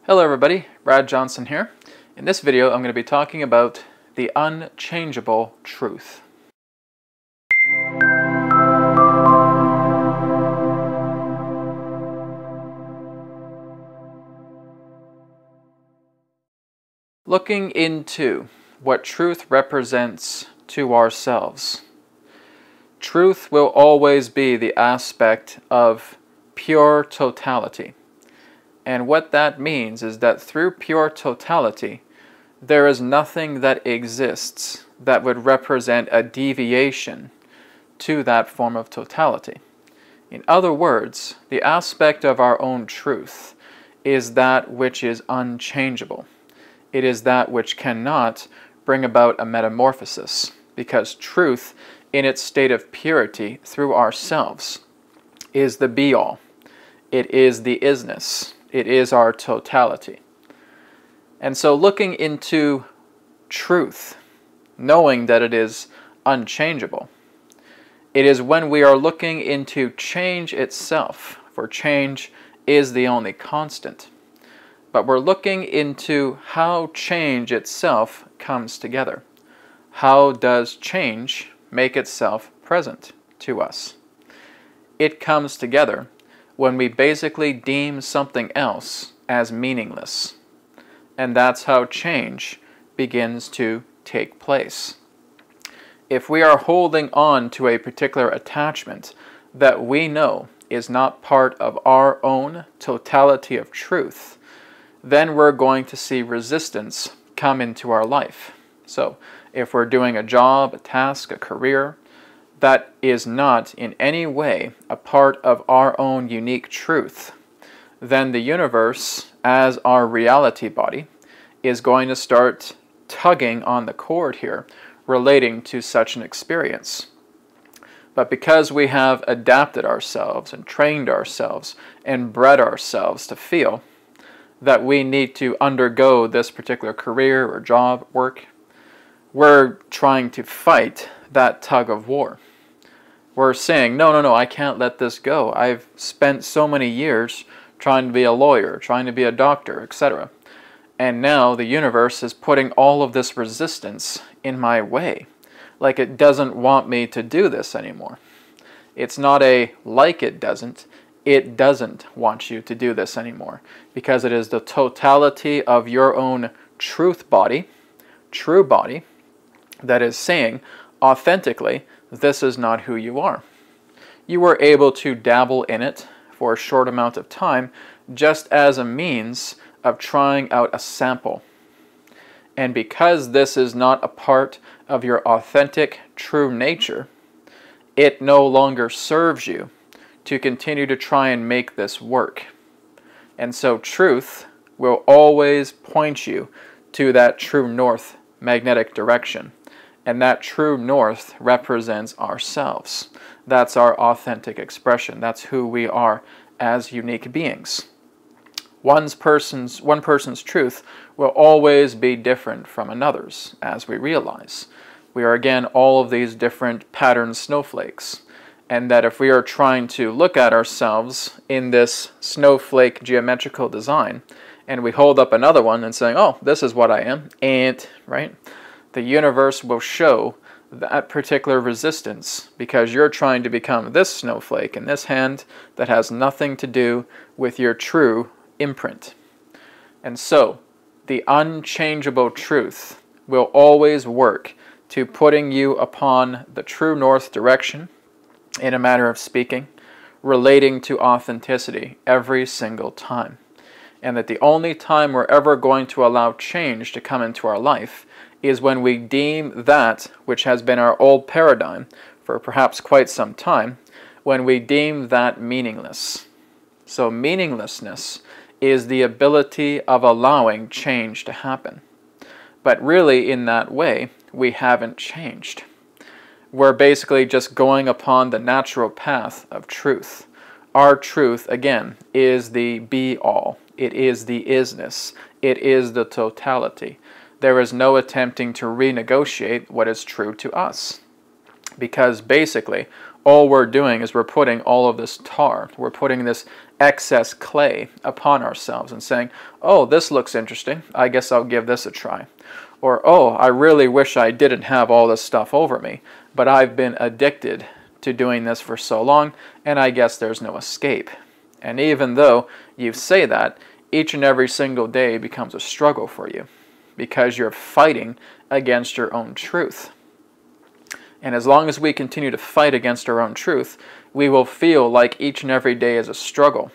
Hello everybody, Brad Johnson here. In this video I'm going to be talking about the unchangeable truth. Looking into what truth represents to ourselves. Truth will always be the aspect of pure totality. And what that means is that through pure totality, there is nothing that exists that would represent a deviation to that form of totality. In other words, the aspect of our own truth is that which is unchangeable. It is that which cannot bring about a metamorphosis, because truth in its state of purity through ourselves is the be-all. It is the isness. It is our totality. And so looking into truth, knowing that it is unchangeable, it is when we are looking into change itself, for change is the only constant. But we're looking into how change itself comes together. How does change make itself present to us? It comes together when we basically deem something else as meaningless. And that's how change begins to take place. If we are holding on to a particular attachment that we know is not part of our own totality of truth, then we're going to see resistance come into our life. So if we're doing a job, a task, a career, that is not in any way a part of our own unique truth, then the universe, as our reality body, is going to start tugging on the cord here relating to such an experience. But because we have adapted ourselves and trained ourselves and bred ourselves to feel that we need to undergo this particular career or job, work, we're trying to fight that tug of war. We're saying, no, I can't let this go. I've spent so many years trying to be a lawyer, trying to be a doctor, etc. And now the universe is putting all of this resistance in my way. Like it doesn't want me to do this anymore. It's not a like it doesn't want you to do this anymore. Because it is the totality of your own truth body, true body, that is saying authentically, this is not who you are. You were able to dabble in it for a short amount of time just as a means of trying out a sample. And because this is not a part of your authentic, true nature, it no longer serves you to continue to try and make this work. And so truth will always point you to that true north magnetic direction. And that true north represents ourselves. That's our authentic expression. That's who we are as unique beings. One person's truth will always be different from another's, as we realize. We are again all of these different pattern snowflakes. And that if we are trying to look at ourselves in this snowflake geometrical design, and we hold up another one and saying, oh, this is what I am, and, right? The universe will show that particular resistance because you're trying to become this snowflake in this hand that has nothing to do with your true imprint. And so, the unchangeable truth will always work to putting you upon the true north direction, in a manner of speaking, relating to authenticity every single time. And that the only time we're ever going to allow change to come into our life is when we deem that which has been our old paradigm for perhaps quite some time, when we deem that meaningless. So meaninglessness is the ability of allowing change to happen. But really in that way, we haven't changed. We're basically just going upon the natural path of truth. Our truth, again, is the be-all. It is the isness. It is the totality. There is no attempting to renegotiate what is true to us. Because basically, all we're doing is we're putting all of this tar, we're putting this excess clay upon ourselves and saying, oh, this looks interesting, I guess I'll give this a try. Or, oh, I really wish I didn't have all this stuff over me, but I've been addicted to doing this for so long, and I guess there's no escape. And even though you say that, each and every single day becomes a struggle for you, because you're fighting against your own truth. And as long as we continue to fight against our own truth, we will feel like each and every day is a struggle.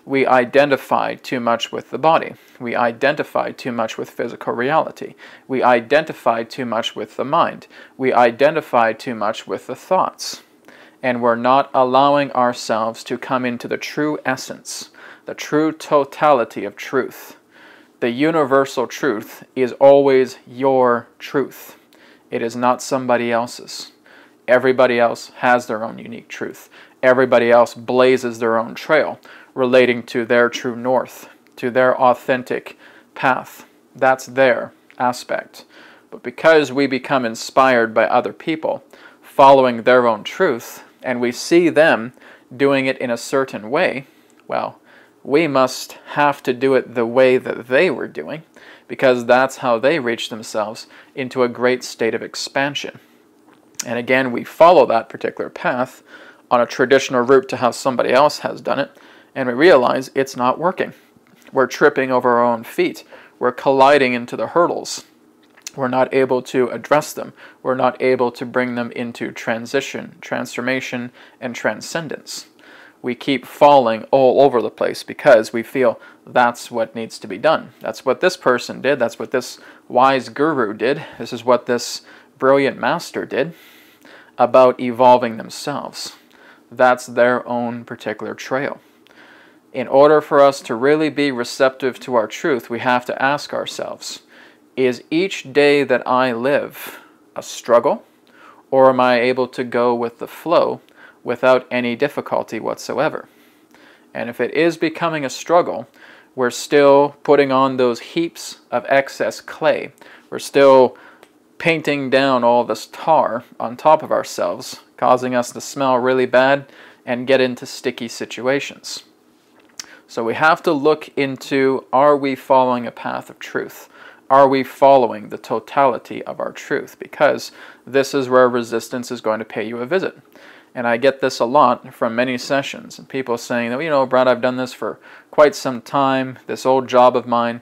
We identify too much with the body. We identify too much with physical reality. We identify too much with the mind. We identify too much with the thoughts. And we're not allowing ourselves to come into the true essence, the true totality of truth. The universal truth is always your truth. It is not somebody else's. Everybody else has their own unique truth. Everybody else blazes their own trail relating to their true north, to their authentic path. That's their aspect. But because we become inspired by other people, following their own truth, and we see them doing it in a certain way, well, we must have to do it the way that they were doing, because that's how they reached themselves into a great state of expansion. And again, we follow that particular path on a traditional route to how somebody else has done it, and we realize it's not working. We're tripping over our own feet. We're colliding into the hurdles. We're not able to address them. We're not able to bring them into transition, transformation, and transcendence. We keep falling all over the place because we feel that's what needs to be done. That's what this person did. That's what this wise guru did. This is what this brilliant master did about evolving themselves. That's their own particular trail. In order for us to really be receptive to our truth, we have to ask ourselves, is each day that I live a struggle, or am I able to go with the flow without any difficulty whatsoever? And if it is becoming a struggle, we're still putting on those heaps of excess clay. We're still painting down all this tar on top of ourselves, causing us to smell really bad and get into sticky situations. So we have to look into, are we following a path of truth? Are we following the totality of our truth? Because this is where resistance is going to pay you a visit. And I get this a lot from many sessions, and people saying that, you know, Brad, I've done this for quite some time, this old job of mine,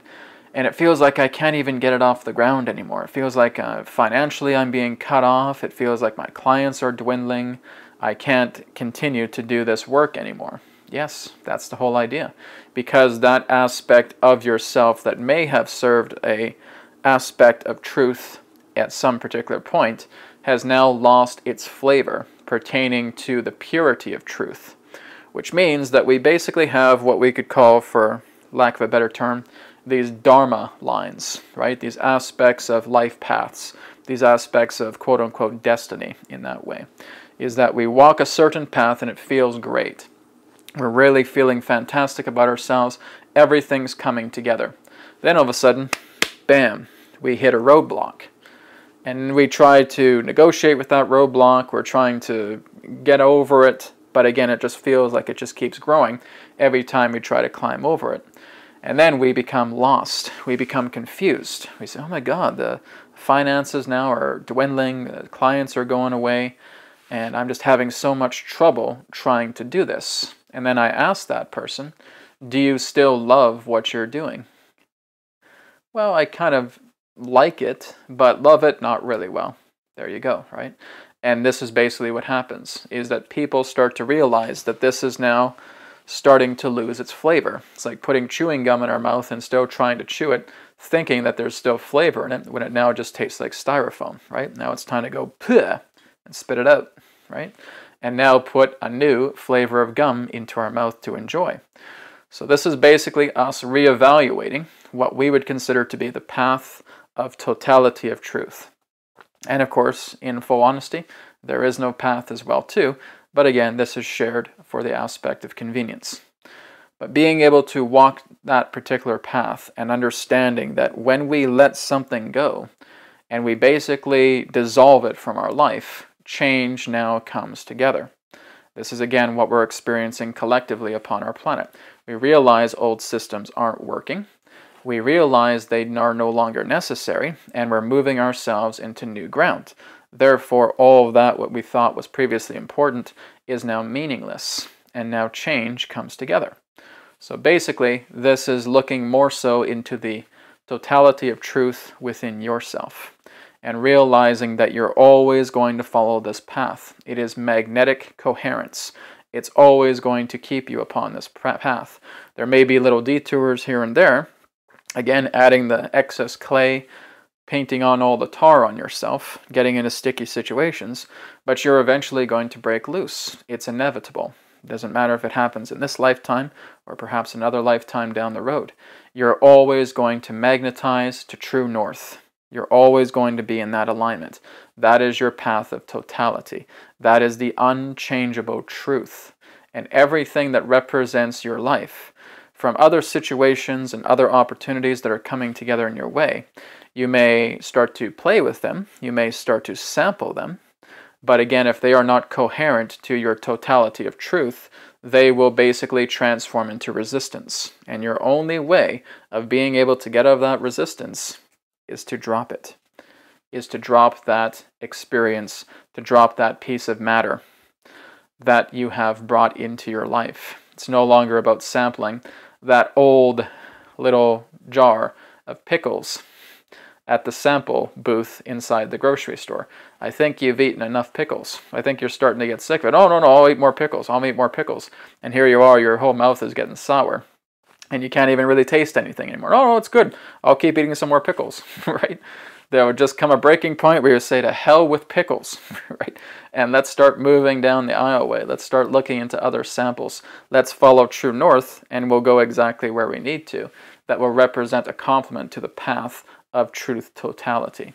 and it feels like I can't even get it off the ground anymore. It feels like financially I'm being cut off. It feels like my clients are dwindling. I can't continue to do this work anymore. Yes, that's the whole idea. Because that aspect of yourself that may have served a aspect of truth at some particular point has now lost its flavor pertaining to the purity of truth, which means that we basically have what we could call, for lack of a better term, these dharma lines, right? These aspects of life paths, these aspects of quote-unquote destiny in that way, is that we walk a certain path and it feels great. We're really feeling fantastic about ourselves. Everything's coming together. Then all of a sudden, bam, we hit a roadblock. And we try to negotiate with that roadblock. We're trying to get over it. But again, it just feels like it just keeps growing every time we try to climb over it. And then we become lost. We become confused. We say, oh my God, the finances now are dwindling. The clients are going away. And I'm just having so much trouble trying to do this. And then I ask that person, do you still love what you're doing? Well, I kind of like it, but love it not really well. There you go, right? And this is basically what happens, is that people start to realize that this is now starting to lose its flavor. It's like putting chewing gum in our mouth and still trying to chew it, thinking that there's still flavor in it, when it now just tastes like styrofoam, right? Now it's time to go, puh, and spit it out, right? And now put a new flavor of gum into our mouth to enjoy. So this is basically us reevaluating what we would consider to be the path of totality of truth. And of course, in full honesty, there is no path as well too, but again, this is shared for the aspect of convenience. But being able to walk that particular path and understanding that when we let something go and we basically dissolve it from our life, change now comes together. This is again what we're experiencing collectively upon our planet. We realize old systems aren't working. We realize they are no longer necessary, and we're moving ourselves into new ground. Therefore, all of that what we thought was previously important is now meaningless, and now change comes together. So basically, this is looking more so into the totality of truth within yourself, and realizing that you're always going to follow this path. It is magnetic coherence. It's always going to keep you upon this path. There may be little detours here and there, again adding the excess clay, painting on all the tar on yourself, getting into sticky situations, but you're eventually going to break loose. It's inevitable. It doesn't matter if it happens in this lifetime or perhaps another lifetime down the road. You're always going to magnetize to true north. You're always going to be in that alignment. That is your path of totality. That is the unchangeable truth. And everything that represents your life, from other situations and other opportunities that are coming together in your way, you may start to play with them, you may start to sample them, but again, if they are not coherent to your totality of truth, they will basically transform into resistance. And your only way of being able to get out of that resistance is to drop it, is to drop that experience, to drop that piece of matter that you have brought into your life. It's no longer about sampling that old little jar of pickles at the sample booth inside the grocery store. I think you've eaten enough pickles. I think you're starting to get sick of it. Oh, no, I'll eat more pickles. I'll eat more pickles. And here you are, your whole mouth is getting sour. And you can't even really taste anything anymore. Oh, no, it's good. I'll keep eating some more pickles, right? There would just come a breaking point where you say, to hell with pickles, right? And let's start moving down the aisleway. Let's start looking into other samples. Let's follow true north, and we'll go exactly where we need to. That will represent a complement to the path of truth totality.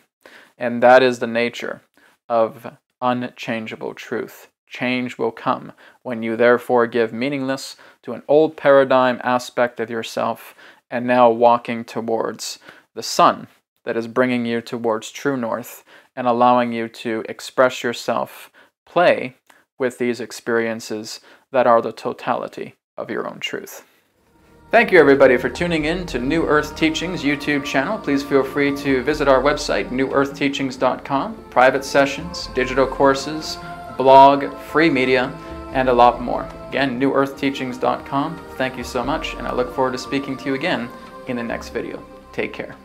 And that is the nature of unchangeable truth. Change will come when you therefore give meaningless to an old paradigm aspect of yourself and now walking towards the sun that is bringing you towards true north and allowing you to express yourself, play with these experiences that are the totality of your own truth. Thank you everybody for tuning in to New Earth Teachings YouTube channel. Please feel free to visit our website, newearthteachings.com. Private sessions, digital courses, blog, free media, and a lot more. Again, newearthteachings.com. Thank you so much, and I look forward to speaking to you again in the next video. Take care.